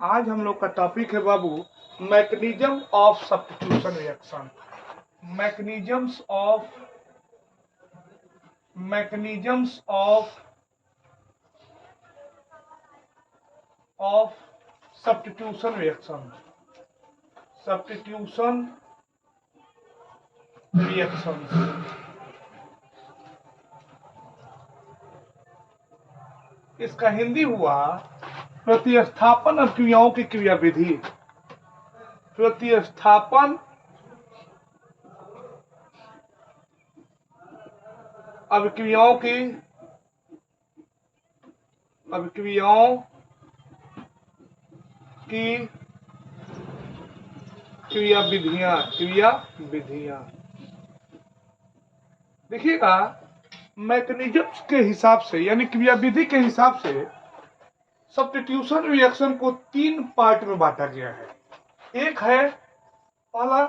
आज हम लोग का टॉपिक है बाबू mechanism of substitution reaction. Mechanisms of substitution reaction. इसका हिंदी हुआ प्रतिस्थापन अभिक्रियाओं की क्रियाविधि। प्रतिस्थापन अभिक्रियाओं की क्रियाविधियां। देखिएगा, मैकेनिज्म्स के हिसाब से यानी क्रियाविधि के हिसाब से सब्स्टिट्यूशन रिएक्शन को 3 पार्ट में बांटा गया है। एक है पहला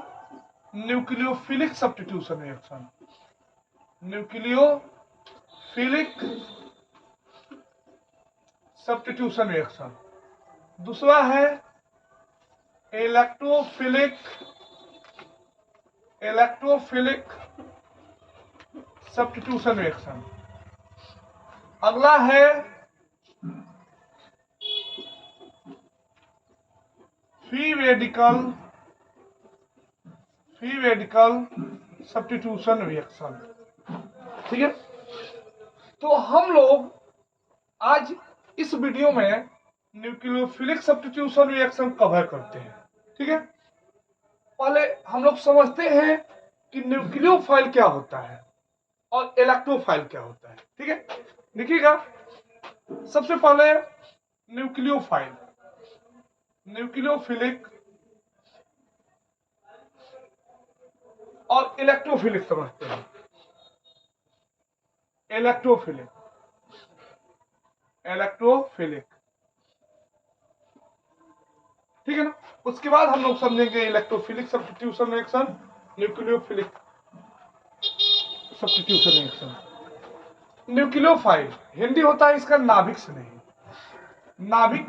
न्यूक्लियोफिलिक सब्स्टिट्यूशन रिएक्शन। दूसरा है इलेक्ट्रोफिलिक सब्स्टिट्यूशन रिएक्शन। अगला है फ्री रेडिकल सब्स्टिट्यूशन रिएक्शन। ठीक है, तो हम लोग आज इस वीडियो में न्यूक्लियोफिलिक सब्स्टिट्यूशन रिएक्शन कवर करते हैं। ठीक है, पहले हम लोग समझते हैं कि न्यूक्लियोफाइल क्या होता है और इलेक्ट्रोफाइल क्या होता है। ठीक है, देखिएगा, सबसे पहले न्यूक्लियोफिलिक और इलेक्ट्रोफिलिक समझते हैं। इलेक्ट्रोफिलिक ठीक है ना। उसके बाद हम लोग समझेंगे electrophilic substitution reaction, nucleophilic substitution reaction. Nucleophile Hindi होता है इसका नाभिक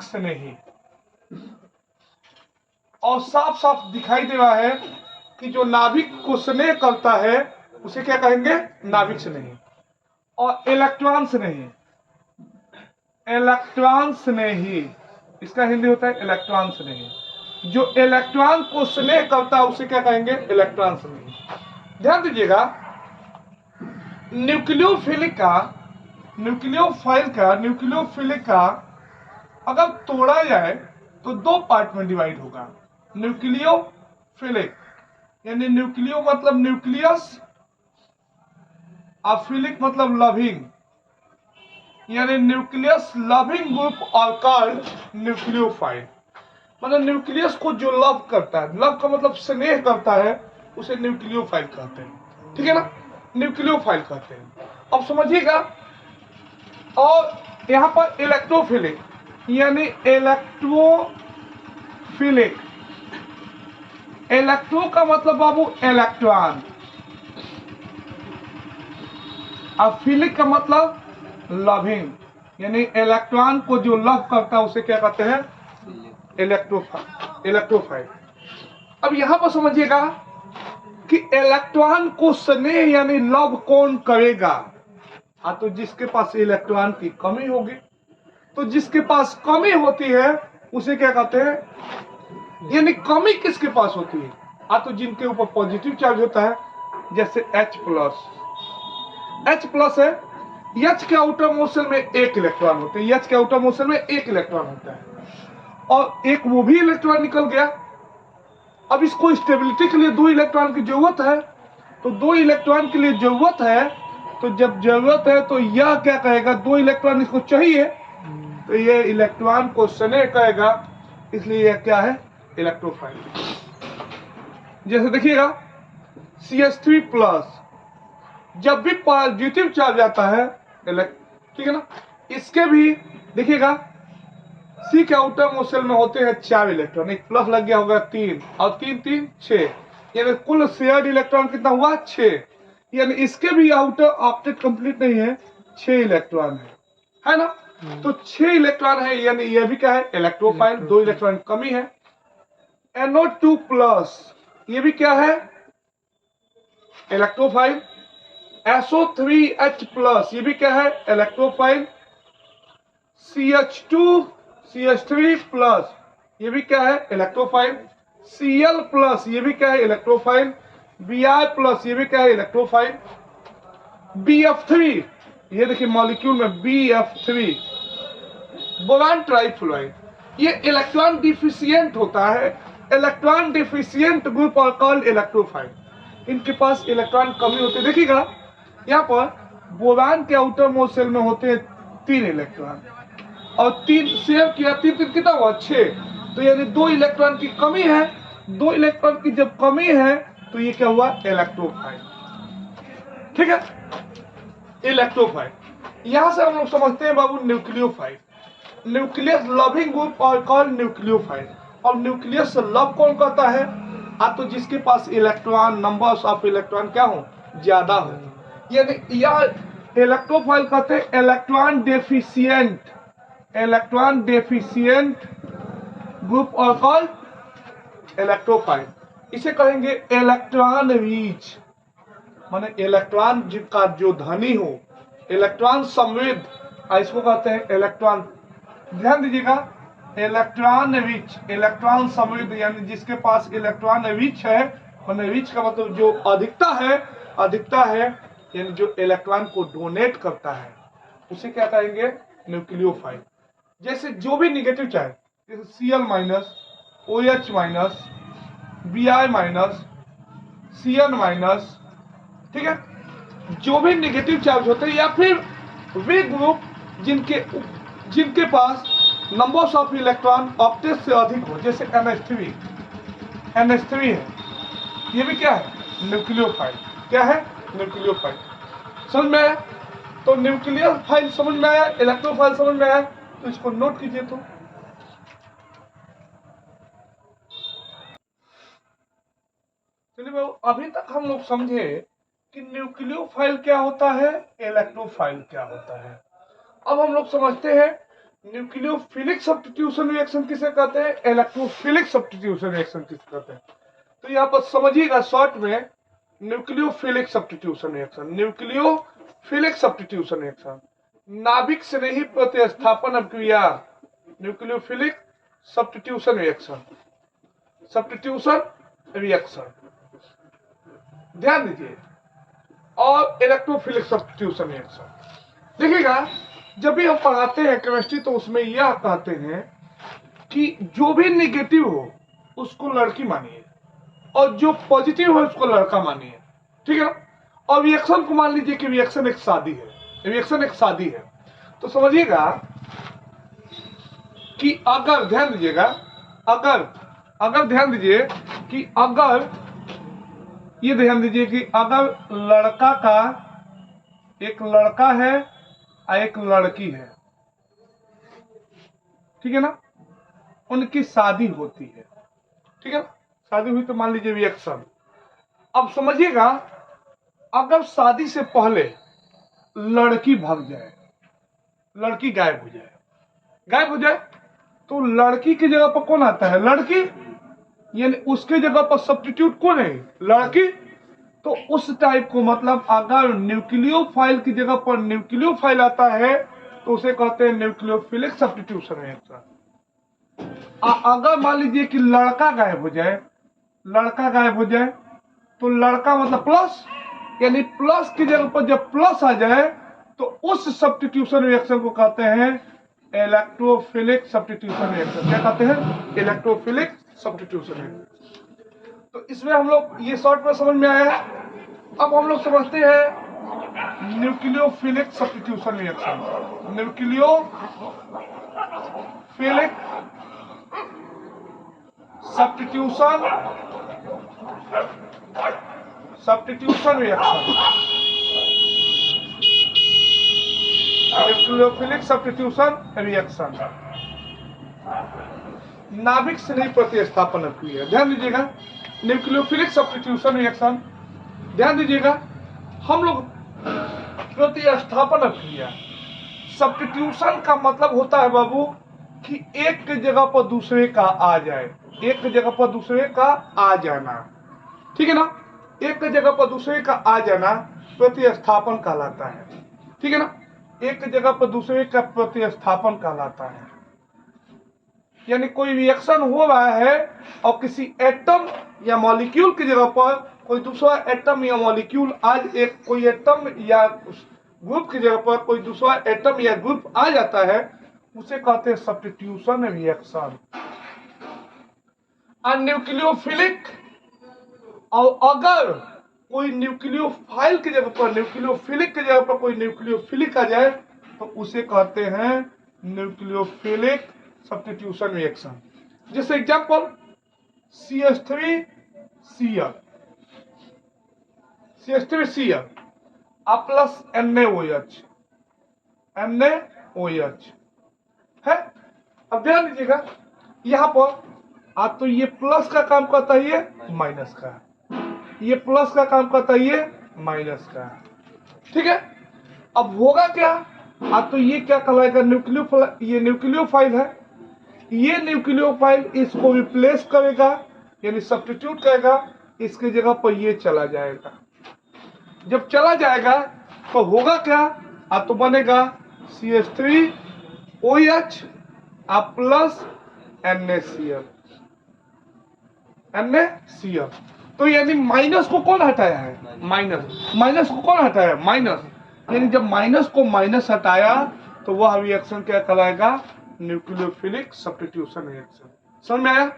स्नेही। और साफ साफ दिखाई दे रहा है कि जो नाभिक को स्नेह करता है उसे क्या कहेंगे? नाभिक स्नेही। और इलेक्ट्रॉन स्नेही, इसका हिंदी होता है इलेक्ट्रॉन स्नेही। जो इलेक्ट्रॉन को स्नेह करता है उसे क्या कहेंगे? इलेक्ट्रॉन स्नेही। ध्यान दीजिएगा, न्यूक्लियोफिलिक का अगर तोड़ा जाए तो 2 पार्ट में डिवाइड होगा। न्यूक्लियोफिलिक यानी न्यूक्लियो मतलब न्यूक्लियस और फिलिक मतलब लविंग, यानी न्यूक्लियस लविंग ग्रुप और कॉल्ड न्यूक्लियोफाइल। मतलब न्यूक्लियस को जो लव करता है, लव का मतलब स्नेह करता है, उसे न्यूक्लियोफाइल कहते हैं। ठीक है ना, न्यूक्लियोफाइल कहते हैं। अब समझिएगा, और यहां पर इलेक्ट्रोफिलिक यानी इलेक्ट्रो का मतलब बाबू इलेक्ट्रॉन, और फिलिक का मतलब लविंग, यानी इलेक्ट्रॉन को जो लव करता है उसे क्या कहते हैं? इलेक्ट्रोफाइल। अब यहां पर समझिएगा कि इलेक्ट्रॉन को स्नेह यानी लव कौन करेगा? तो जिसके पास इलेक्ट्रॉन की कमी होगी। तो जिसके पास कमी होती है उसे क्या कहते हैं? यानी कमी किसके पास होती है? तो जिनके ऊपर पॉजिटिव चार्ज होता है, जैसे H प्लस है। H के आउटर मोशन में 1 इलेक्ट्रॉन होते हैं। H के आउटर मोशन में 1 इलेक्ट्रॉन होता है, और एक वो भी इलेक्ट्रॉन निकल गया। अब इसको स्टेबिलिटी के लिए 2 इलेक्ट्रॉन की जरूरत है। तो 2 इलेक्ट्रॉन के लिए जरूरत है, तो जब जरूरत है तो यह क्या कहेगा? 2 इलेक्ट्रॉन इसको चाहिए, तो ये इलेक्ट्रॉन को स्नेह करेगा, इसलिए यह क्या है? इलेक्ट्रोफाइल। जैसे देखिएगा, CH3 प्लस जब भी पॉजिटिव चार्ज आता है, ठीक है ना, इसके भी देखिएगा C के आउटर मोशन में होते हैं 4 इलेक्ट्रॉन। एक प्लस लग गया होगा 3, और 3 3 6, यानी कुल शेयर्ड इलेक्ट्रॉन कितना हुआ? 6। यानी इसके भी आउटर ऑक्टेट कंप्लीट नहीं है, 6 इलेक्ट्रॉन है ना। तो 6 इलेक्ट्रॉन है, यानी ये भी क्या है, इलेक्ट्रोफाइल, 2 इलेक्ट्रॉन की कमी है। NO2 प्लस ये भी क्या है, इलेक्ट्रोफाइल। SO3H प्लस ये भी क्या है, इलेक्ट्रोफाइल। CH3 प्लस ये भी क्या है, इलेक्ट्रोफाइल। Cl प्लस ये भी क्या है, इलेक्ट्रोफाइल। Br प्लस ये भी क्या है, इलेक्ट्रोफाइल। BF3 ये देखिए मॉलिक्यूल में BF3 बोरान ट्राइफ्लोराइड, ये इलेक्ट्रॉन डिफिशियंट होता है। इलेक्ट्रॉन डिफिशियंट ग्रुप और कॉल्ड इलेक्ट्रोफाइल, इनके पास इलेक्ट्रॉन कमी होती है। देखिएगा यहाँ पर बोरान के आउटर मोस्ट शेल में होते हैं 3 इलेक्ट्रॉन, और 3 शेयर किया, 3 कितना हुआ, 6। तो यानी 2 इलेक्ट्रॉन की कमी है। 2 इलेक्ट्रॉन की जब कमी है तो ये क्या हुआ, इलेक्ट्रोफाइल। ठीक है, इलेक्ट्रोफाइल। यहां से हम लोग समझते हैं बाबू न्यूक्लियोफाइल। न्यूक्लियस लविंग ग्रुप और कॉल्ड न्यूक्लियोफाइल। और न्यूक्लियस से लव कौन करता है, तो जिसके पास इलेक्ट्रॉन, नंबर्स ऑफ इलेक्ट्रॉन क्या हो, ज्यादा हो। यानी यह इलेक्ट्रोफाइल कहते हैं electron deficient, electron deficient group और कॉल्ड इलेक्ट्रोफाइल। इसे कहेंगे इलेक्ट्रॉन रिच, माने इलेक्ट्रॉन जिनका जो धनी हो, इलेक्ट्रॉन समृद्ध, इसको कहते हैं इलेक्ट्रॉन, ध्यान दीजिएगा, इलेक्ट्रॉन रिच, इलेक्ट्रॉन समृद्ध, यानी जिसके पास इलेक्ट्रॉन रिच है, माने रिच का मतलब जो अधिकता है, अधिकता है, यानी जो इलेक्ट्रॉन को डोनेट करता है, उसे क्या कहेंगे, न्यूक्लियोफाइल। जैसे जो भी निगेटिव चार्ज, जैसे Cl minus, OH minus, Br minus, Cn minus, ठीक है, जो भी नेगेटिव चार्ज होते हैं, या फिर वे ग्रुप जिनके पास नंबर्स ऑफ इलेक्ट्रॉन ऑक्टेट से अधिक हो, जैसे NH3 है, ये भी क्या है, न्यूक्लियोफाइल। क्या है, न्यूक्लियोफाइल। समझ में आया? तो न्यूक्लियोफाइल समझ में आया, इलेक्ट्रोफाइल समझ में आया, तो इसको नोट कीजिए। तो चलिए अभी तक हम लोग समझे कि न्यूक्लियोफाइल क्या होता है, इलेक्ट्रोफाइल क्या होता है। अब हम लोग समझते हैं न्यूक्लियोफिलिक सब्स्टिट्यूशन रिएक्शन किसे कहते हैं, इलेक्ट्रोफिलिक सब्स्टिट्यूशन रिएक्शन किसे कहते हैं। तो यहाँ पर समझिएगा शॉर्ट में, nucleophilic substitution reaction, nucleophilic substitution reaction, नाभिक से नहीं प्रतिस्थापन अभिक्रिया, nucleophilic substitution reaction, substitution reaction, ध्यान दीजिए। और इलेक्ट्रोफिलिक सब्स्टिट्यूशन रिएक्शन, देखिएगा जब भी हम पढ़ाते हैं केमिस्ट्री, तो उसमें यह कहते हैं कि जो भी निगेटिव हो उसको लड़की मानिए, और जो पॉजिटिव हो उसको लड़का मानिए, ठीक है। और रिएक्शन को मान लीजिए कि रिएक्शन एक शादी है, रिएक्शन एक शादी है। तो समझिएगा कि अगर, ध्यान दीजिएगा, अगर ध्यान दीजिए कि अगर, ये ध्यान दीजिए कि अगर लड़का का, एक लड़का है और एक लड़की है, ठीक है ना, उनकी शादी होती है, ठीक है, शादी हुई, तो मान लीजिए रिएक्शन। अब समझिएगा, अगर शादी से पहले लड़की भाग जाए, लड़की गायब हो जाए, तो लड़की की जगह पर कौन आता है, लड़की, यानी उसके जगह पर सब्स्टिट्यूट कौन है, लड़की। तो उस टाइप को, मतलब अगर न्यूक्लियोफाइल की जगह पर न्यूक्लियोफाइल आता है, तो उसे कहते हैं न्यूक्लियोफिलिक सब्स्टिट्यूशन रिएक्शन। अगर मान लीजिए कि लड़का गायब हो जाए, तो लड़का मतलब प्लस, यानी प्लस की जगह पर जब प्लस आ जाए, तो उस सब्स्टिट्यूशन रिएक्शन को कहते हैं इलेक्ट्रोफिलिक सब्स्टिट्यूशन रिएक्शन। क्या कहते हैं, इलेक्ट्रोफिलिक सब्स्टिट्यूशन रिएक्शन। तो इसमें हम लोग ये शॉर्ट में समझ में आया। अब हम लोग समझते हैं nucleophilic substitution reaction, nucleophilic substitution reaction, nucleophilic substitution reaction, नाभिक से नहीं प्रतिस्थापन अभिक्रिया। ध्यान दीजिएगा, न्यूक्लियोफिलिक सब्स्टिट्यूशन रिएक्शन, ध्यान दीजिएगा, हम लोग प्रतिस्थापन अभिक्रिया सब्स्टिट्यूशन का मतलब होता है बाबू कि एक की जगह पर दूसरे का आ जाए, एक की जगह पर दूसरे का आ जाना, ठीक है ना। एक की जगह पर दूसरे का आ जाना प्रतिस्थापन कहलाता है, ठीक है ना। एक की जगह पर दूसरे का प्रतिस्थापन कहलाता है, यानी कोई रिएक्शन हो रहा है और किसी एटम या मॉलिक्यूल की जगह पर कोई दूसरा एटम या मॉलिक्यूल आज एक कोई एटम या ग्रुप की जगह पर कोई दूसरा एटम या ग्रुप आ जाता है, उसे कहते हैं सब्स्टिट्यूशन रिएक्शन। न्यूक्लियोफिलिक, और अगर कोई न्यूक्लियोफाइल की जगह पर न्यूक्लियोफिलिक की जगह पर कोई न्यूक्लियोफिलिक आ जाए तो उसे कहते हैं न्यूक्लियोफिलिक सब्स्टिट्यूशन रिएक्शन। जैसे example CH3Cl, CH3Cl plus NaOH, NaOH है। अब ध्यान दीजिएगा यहां पर तो ये प्लस का काम करता है, ये माइनस का, ये प्लस का काम करता है, ये माइनस का, ठीक है। अब होगा क्या, तो ये क्या कहलाएगा, ये न्यूक्लियोफाइल है, ये न्यूक्लियोफाइल इसको रिप्लेस करेगा यानी सब्स्टिट्यूट करेगा, इसकी जगह पर ये चला जाएगा। जब चला जाएगा तो होगा क्या, तो बनेगा CH3OH प्लस NaCl, NaCl। तो यानी माइनस को कौन हटाया है, माइनस को कौन हटाया है, माइनस। यानी जब माइनस को माइनस हटाया तो वह रिएक्शन क्या कहलाएगा, न्यूक्लियोफिलिक सब्स्टिट्यूशन रिएक्शन। समझ में आया।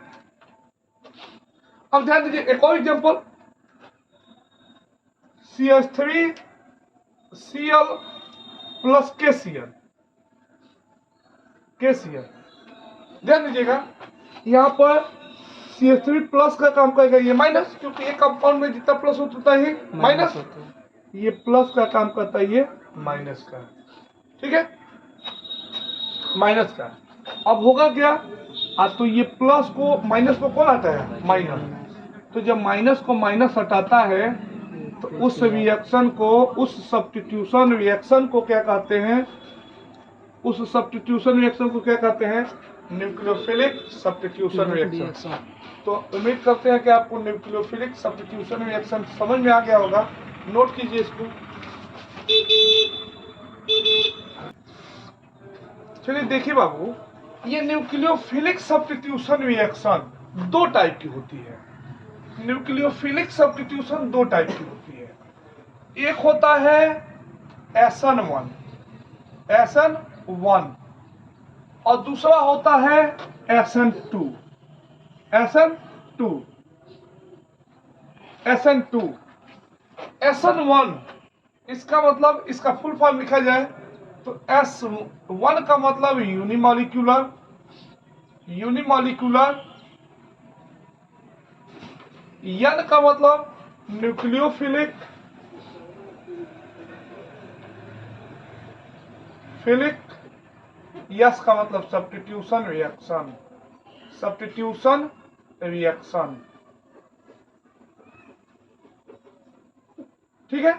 अब ध्यान दीजिए एक और एग्जांपल, CH3Cl प्लस KCl। ध्यान दीजिएगा यहां पर CH3 प्लस का काम करेगा, ये माइनस, क्योंकि एक कंपाउंड में जितना प्लस होता है माइनस, ये प्लस का काम करता है, ये माइनस का, ठीक है, माइनस का। अब होगा क्या, तो ये प्लस को माइनस को कौन हटाया है, माइनस। तो जब माइनस को माइनस हटाता है तो उस रिएक्शन को, उस सब्स्टिट्यूशन रिएक्शन को क्या कहते हैं, उस सब्स्टिट्यूशन रिएक्शन को क्या कहते हैं, न्यूक्लियोफिलिक सब्स्टिट्यूशन रिएक्शन। तो उम्मीद करते हैं कि आपको न्यूक्लियोफिलिक सब्स्टिट्यूशन रिएक्शन समझ में आ गया होगा। नोट कीजिए इसको। चलिए देखिए बाबू, ये न्यूक्लियोफिलिक सब्स्टिट्यूशन रिएक्शन दो टाइप की होती है। न्यूक्लियोफिलिक सब्स्टिट्यूशन दो टाइप की होती है, एक होता है SN1 और दूसरा होता है SN2। SN1 इसका मतलब, इसका फुल फॉर्म लिखा जाए तो S1 का मतलब यूनिमॉलिक्यूलर, N का मतलब न्यूक्लियोफिलिक, S का मतलब सब्स्टिट्यूशन रिएक्शन, ठीक है।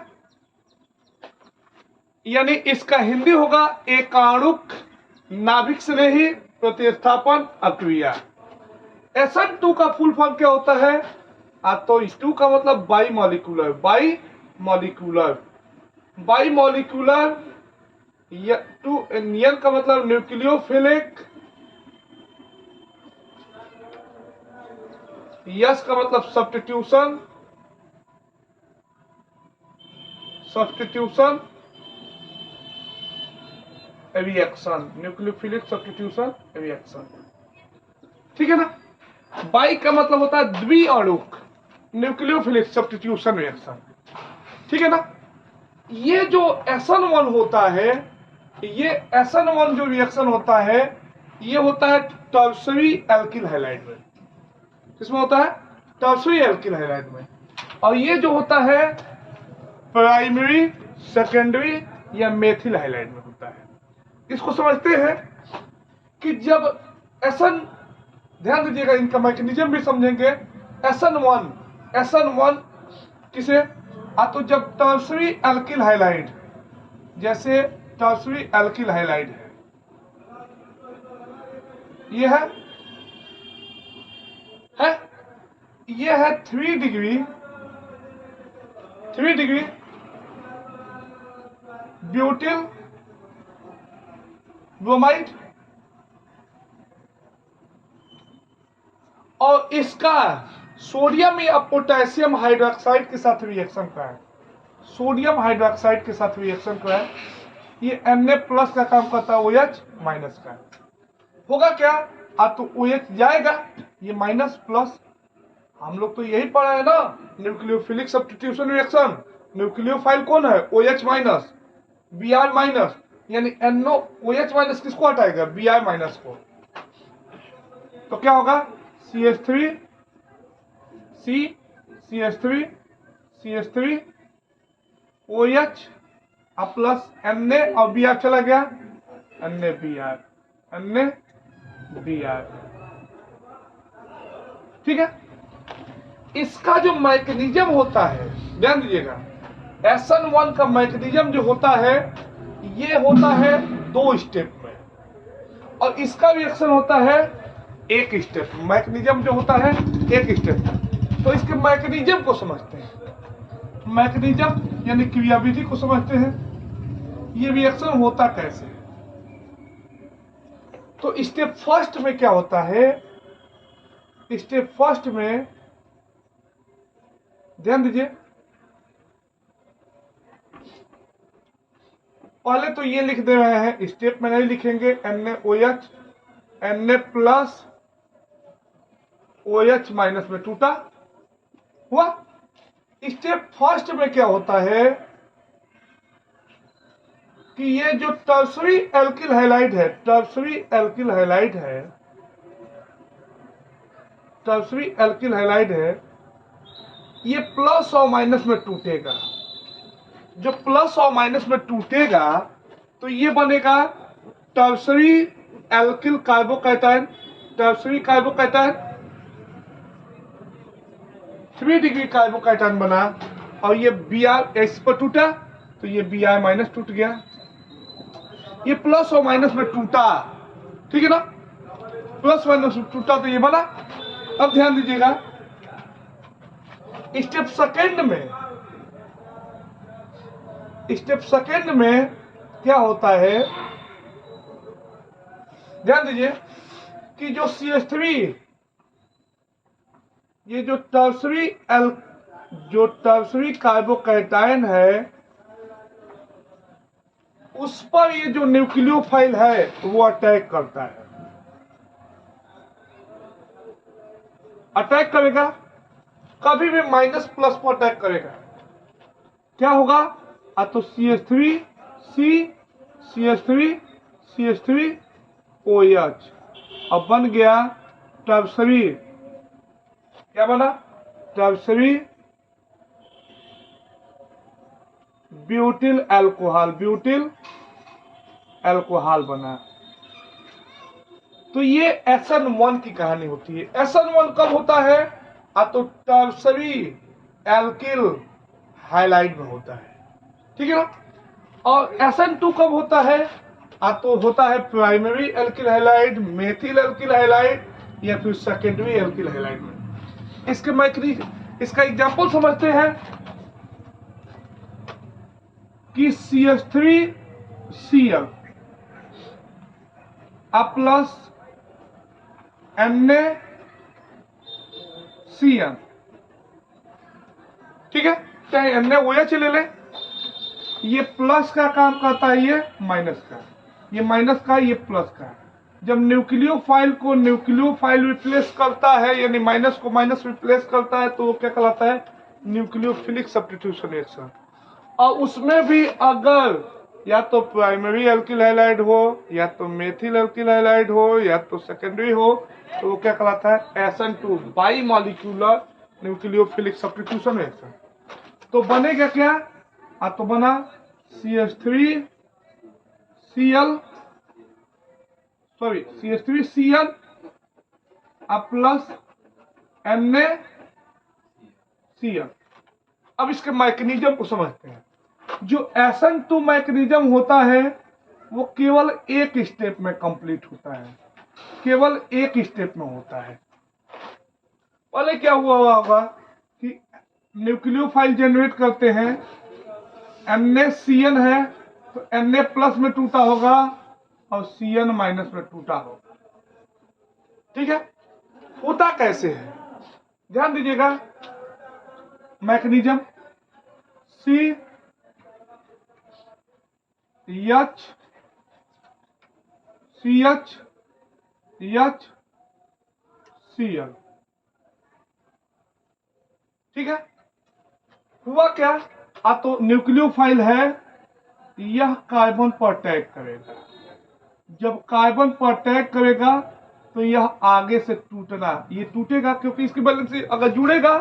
यानी इसका हिंदी होगा एकाणुक नाभिक स्नेही प्रतिस्थापन अक्रिया। SN2 का फुल फॉर्म क्या होता है, तो इस 2 का मतलब बाईमॉलिक्यूलर, N का मतलब न्यूक्लियोफिलिक, S का मतलब substitution reaction, nucleophilic substitution reaction, ठीक है ना। बाई का मतलब होता है द्विअणुक न्यूक्लियोफिलिक सब्स्टिट्यूशन रिएक्शन, ठीक है ना। ये जो SN1 होता है, ये SN1 जो रिएक्शन होता है, ये होता है टर्शरी एल्किल हैलाइड में। किसमें होता है, टर्शरी एल्किल हैलाइड में। और ये जो होता है प्राइमरी, सेकेंडरी या मेथिल हैलाइड में होता है। इसको समझते हैं कि जब SN, ध्यान दीजिएगा इनका मैकेनिज्म भी समझेंगे। SN1 किसे, तो जब टर्शरी एल्किल हैलाइड जैसे टर्शरी एल्किल हैलाइड है, ये है ये है 3 डिग्री ब्यूटिल ब्रोमाइड, और इसका सोडियम या पोटेशियम हाइड्रोक्साइड के साथ रिएक्शन का है, सोडियम हाइड्रोक्साइड के साथ रिएक्शन का है, ये Na+ का काम करता है OH- का। होगा क्या, तो OH जाएगा, ये माइनस प्लस, हम लोग तो यही पढ़ा है ना, न्यूक्लियोफिलिक सब्स्टिट्यूशन रिएक्शन, न्यूक्लियोफाइल कौन है, OH-, Br-, यानी NO OH- किसको हटाएगा, Br- को, तो क्या होगा CH3 CH3 CH3 OH plus Na और Br चला गया, NaBr, ठीक है। इसका जो मैकेनिज्म होता है, ध्यान दीजिएगा, SN1 का मैकेनिज्म जो होता है, ये होता है 2 स्टेप में, और इसका रिएक्शन होता है 1 स्टेप। मैकेनिज्म जो होता है 1 स्टेप में, तो इसके मैकेनिज्म को समझते हैं, मैकेनिज्म यानी क्रियाविधि को समझते हैं, ये रिएक्शन होता कैसे है। तो स्टेप फर्स्ट में क्या होता है, स्टेप फर्स्ट में ध्यान दीजिए, पहले तो ये लिख दे रहे हैं, स्टेप में नहीं लिखेंगे, NaOH Na+ OH- में टूटा हुआ। स्टेप फर्स्ट में क्या होता है कि ये जो टर्शरी एल्किल हैलाइड है, टर्शरी एल्किल हैलाइड है, ये प्लस और माइनस में टूटेगा। जो प्लस और माइनस में टूटेगा तो ये बनेगा tertiary alkyl carbocation, 3 degree carbocation बना, और ये Br पर टूटा, तो ये Br- टूट गया, ये प्लस और माइनस में टूटा, ठीक है ना, प्लस माइनस में टूटा तो ये बना। अब ध्यान दीजिएगा, स्टेप सेकंड में क्या होता है, ध्यान दीजिए कि जो CH3, ये जो टर्शरी कार्बोकैटायन है, उस पर ये जो न्यूक्लियोफाइल है वो अटैक करता है, अटैक करेगा, कभी भी माइनस प्लस पर अटैक करेगा, क्या होगा, तो CH3 OH, अब बन गया टर्शरी, क्या बना, टर्शरी ब्यूटिल अल्कोहल बना। तो ये SN1 की कहानी होती है। SN1 कब होता है, तो टर्शरी एल्किल हाइलाइड में होता है, ठीक है ना। और SN2 कब होता है, तो होता है primary alkyl halide, methyl alkyl halide, या फिर सेकेंडरी एल्किल हाइलाइड में। इसका एग्जांपल समझते हैं कि CH3Cl प्लस NaCl, ठीक है, चाहे NaOH ले लें, ये प्लस का काम करता है, ये माइनस का, ये माइनस का, ये प्लस का। जब न्यूक्लियोफाइल रिप्लेस करता है, यानी माइनस को माइनस रिप्लेस करता है, तो वो क्या कहलाता है, न्यूक्लियोफिलिक सब्स्टिट्यूशन रिएक्शन। और उसमें भी अगर या तो प्राइमरी एल्किल हैलाइड हो, या तो मेथिल एल्किल हैलाइड हो, या तो सेकेंडरी हो, तो वो क्या कहलाता है, SN2 by molecular nucleophilic substitution reaction. तो बनेगा क्या, तो बना CH3Cl प्लस NaCl। अब इसके मैकेनिज्म को समझते हैं। जो SN2 मैकेनिज्म होता है, वो केवल एक स्टेप में कंप्लीट होता है, केवल एक स्टेप में होता है। पहले क्या हुआ होगा कि न्यूक्लियोफाइल जनरेट करते हैं, NaCN है तो Na प्लस में टूटा होगा और Cn माइनस में टूटा होगा। ठीक है, होता कैसे है ध्यान दीजिएगा। Mechanism C H CH H Cl। ठीक है, हुआ क्या, तो न्यूक्लियोफाइल है, यह कार्बन पर अटैक करेगा। जब कार्बन पर अटैक करेगा तो यह आगे से टूटना, ये टूटेगा क्योंकि इसकी वैलेंसी अगर जुड़ेगा,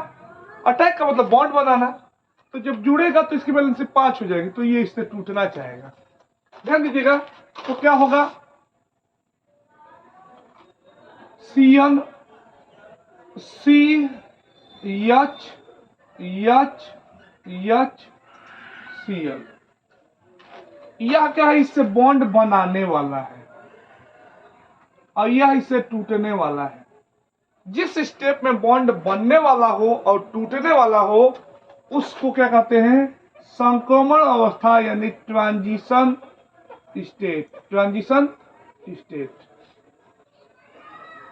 अटैक का मतलब बॉन्ड बनाना, तो जब जुड़ेगा तो इसकी वैलेंसी 5 हो जाएगी, तो ये इससे टूटना चाहेगा। ध्यान दीजिएगा, तो क्या होगा, CN C H H H Cl, यह क्या है, इससे बॉन्ड बनाने वाला है और यह इससे टूटने वाला है। जिस स्टेप में बॉन्ड बनने वाला हो और टूटने वाला हो उसको क्या कहते हैं, संक्रमण अवस्था यानी ट्रांजिशन स्टेट, ट्रांजिशन स्टेट।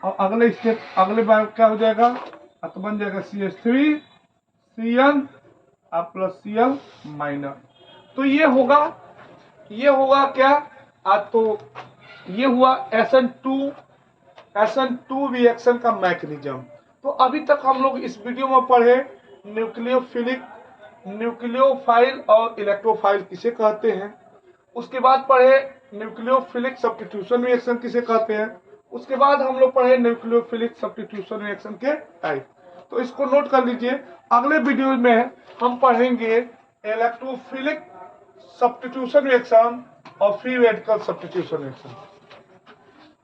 और अगले स्टेप, अगले बार क्या हो जाएगा, तो बन जाएगा CH3 CN plus Cl minus. तो ये होगा क्या, तो ये हुआ SN2 रिएक्शन का मैकेनिज्म। तो अभी तक हम लोग इस वीडियो में पढ़े न्यूक्लियोफाइल और इलेक्ट्रोफाइल किसे कहते हैं, उसके बाद पढ़े न्यूक्लियोफिलिक सब्स्टिट्यूशन रिएक्शन किसे कहते हैं, उसके बाद हम लोग पढ़े न्यूक्लियोफिलिक सब्स्टिट्यूशन रिएक्शन के टाइप। तो इसको नोट कर लीजिए, अगले वीडियो में हम पढ़ेंगे इलेक्ट्रोफिलिक सब्स्टिट्यूशन रिएक्शन और फ्री रेडिकल सब्स्टिट्यूशन रिएक्शन।